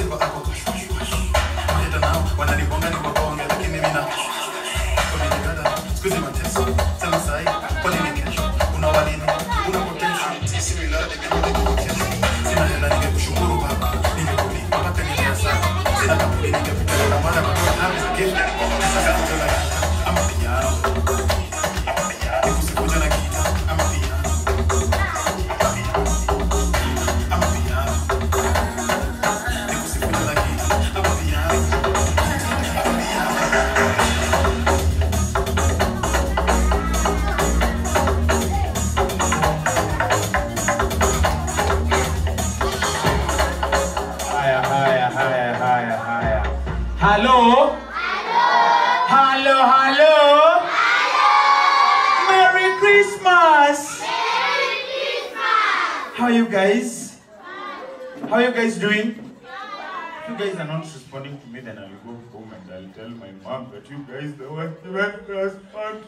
Silva ako Mahita nao, wananibonga ni wabonge lakini mimi na Kuminikada, skuzi mateso Sema sahi, kwa nini kesho Unawalini, una potential Sisi milade, kikude kukesho Sina hela ningekushukuru baba Ningekulipa mpaka niliasana Sina kapuli ningepitana na mwana kutoa nami za gift Sasa kutola kita, ama piano Nikusikuje na kita, ama piano Ama piano Nikusikuje na kita, ama piano Haya. Hello? Hello? Merry Christmas! Merry Christmas! How are you guys? How are you guys doing? If you guys are not responding to me, then I will go home and I'll tell my mom that you guys don't want to make us fun.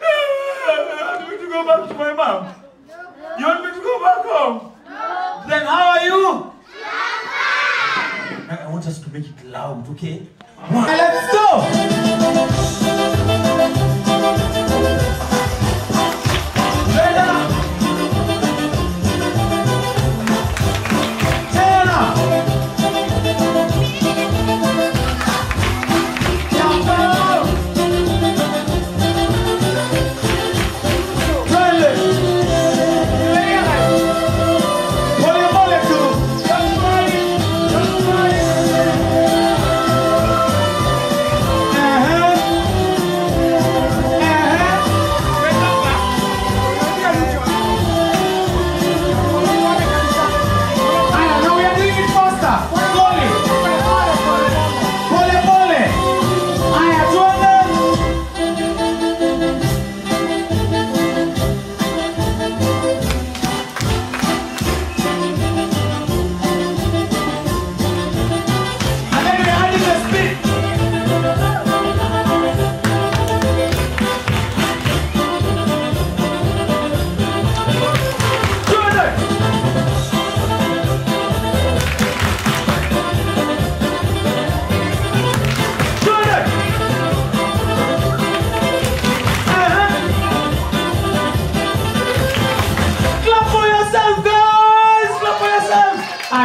I want me to go back to my mom. You want me to go back home? No! Then how are you? Papa! I want us to make it loud, okay? Let's go!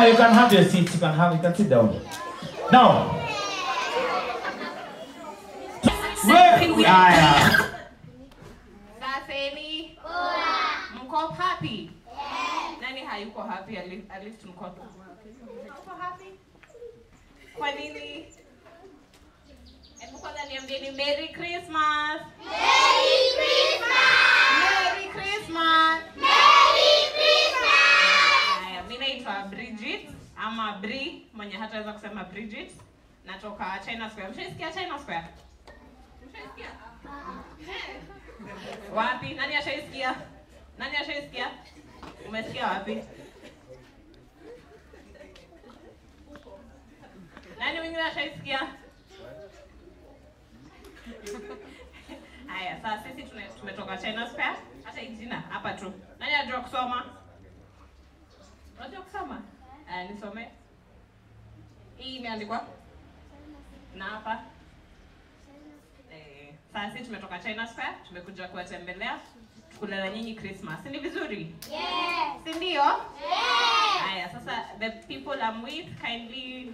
You can have your seats, you can sit down. Now. Saseni. Mko happy? Yes. Nani hayuko happy? At least mko happy? Kwa nini? Hebu kwanza niambieni Merry Christmas. Merry Christmas! Merry Christmas. Merry Christmas! Haya, mimi naitwa Bridget ama Bri, mwenye hataweza kusema Bridget. Natoka China Square. Mshaisikia China Square? Mshaisikia? Wapi? Nani ashaisikia? Nani ashaisikia? Umesikia wapi? Nani mwingine ashaisikia? Haya, sasa sisi tumetoka China Square. Hata jina hapa tu. Nani anajua kusoma? Unajua kusoma? Nisome. Hii imeandikwa na hapa. Sasa sisi tumetoka China Square, tumekuja kuwatembelea, tukule na nyinyi Christmas. Ni vizuri? Yes. Si ndio? Yes. Haya, sasa the people I'm with, kindly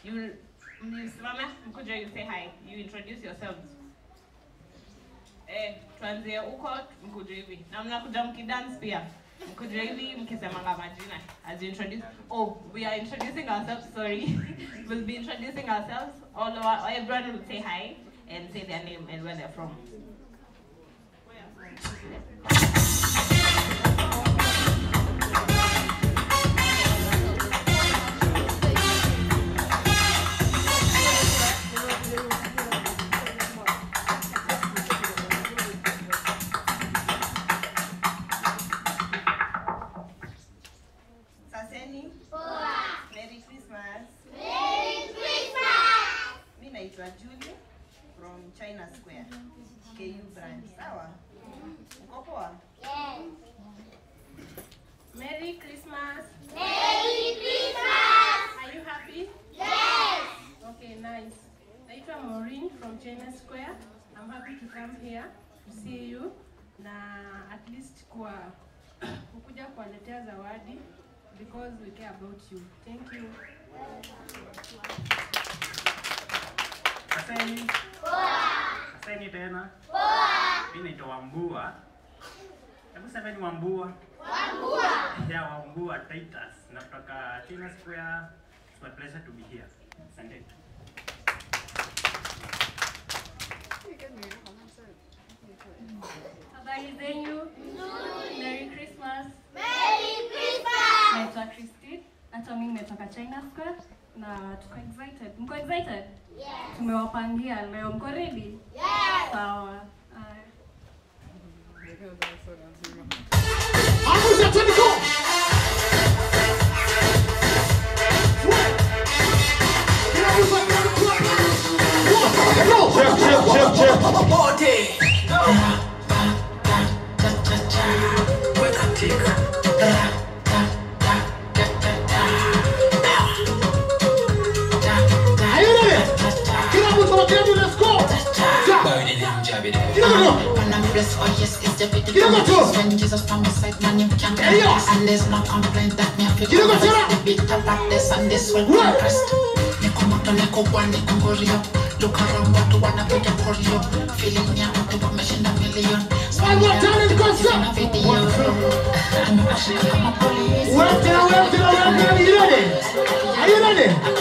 you msimame, mkuja you say hi. You introduce yourselves. Tuanzie huko, mkuja hivi. Na mnakuja mkidance pia. Mkuja hivi mkisemanga majina as you introduce. Oh, we are introducing ourselves, sorry. We'll be introducing ourselves. All over, everyone will say hi and say their name and where they're from. Saseni. Poa. Merry Christmas. Merry Christmas! Mimi naitwa Julie from China Square, KU branch. Sawa? Uko poa? Yes. Merry Christmas. Merry Christmas! Are you China Square. I'm happy to come here to see you na at least kwa kukuja kuwaletea zawadi because we care about you. Thank you. Asante. Asante tena. Mimi naitwa Wambua. Hebu sema ni Wambua. Wambua. Ya Wambua Titus. Natoka China Square. It's my pleasure to be here. Asante. Habari zenyu. Merry Christmas. Merry Christmas. Naitwa Christine. Hata mimi nimetoka China Square na tuko excited. Mko excited? Yes. Tumewapangia leo. Mko ready? Yes. Sawa. Amusha Tonico. When Jesus from the side, man, you can't and there's no complaint that me have to do the beat about this and this will be pressed. Nikomoto nikokuwa nikongorio. Look around what to wanna pick a choreo. Feeling ya mtu wameshinda million. One more time in concert. I'm actually I'm a police. Welcome. Are you ready? Are you ready?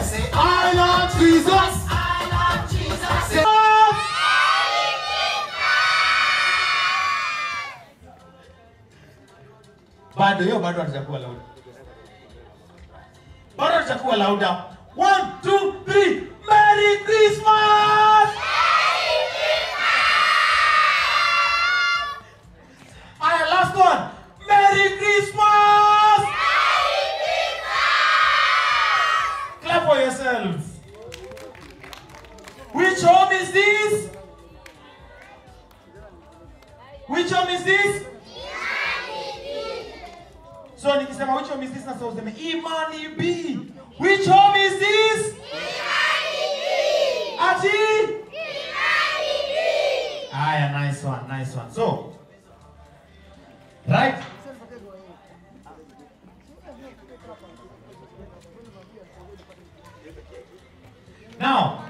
Say, I love Jesus. I love Jesus. Say, bado hiyo bado hatakuwa loud. Bado hatakuwa louder. 1, 2, 3. Merry Christmas! Merry Christmas! Alright, last one. Merry Christmas! Merry Christmas! Clap for yourselves. Which home is this? Which home is this? So nikisema which home is this na sasa useme Imani B. Which home is this? Imani B. Ati? Imani B. Aya, nice one, nice one. So, right. Now,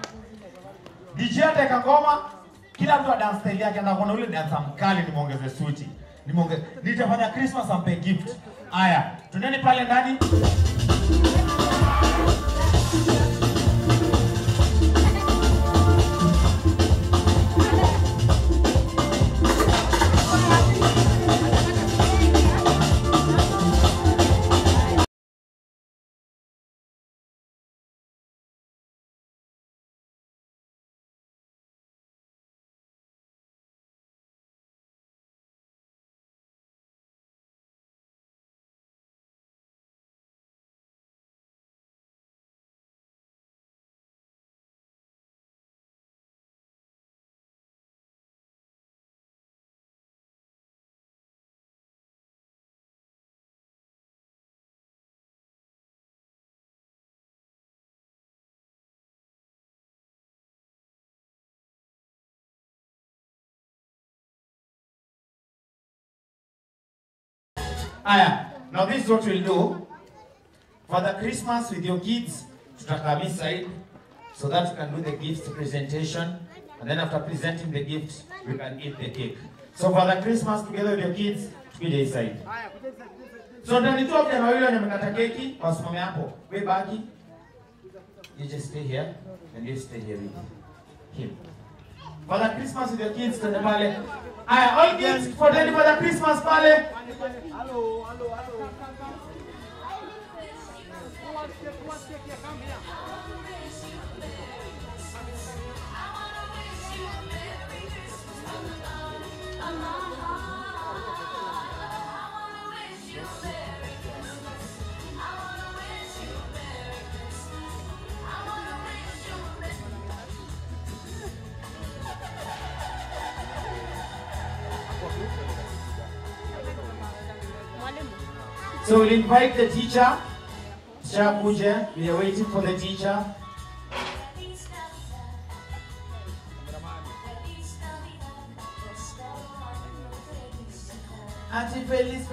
DJ ateka ngoma, kila mtu dance style yake, na kuna ule dancer mkali nimuongeze suti. Nitafanya Christmas ampe gift. Aya, tuneni pale ndani. Aya, now this is what we'll do. For the Christmas with your kids, tutakaa inside so that we can do the gift presentation. And then after presenting the gifts, we can eat the cake. So for the Christmas together with your kids, tukuje inside. So ndani tu vijana wawili wamekata keki, wasimame hapo. Wewe baki. You just stay here and you stay here with him. For the Christmas with your kids, tende pale. Aya, all kids for the Christmas pale. Hello. So we'll invite the teacher. Shabuja, we are waiting for the teacher. Auntie Feliz.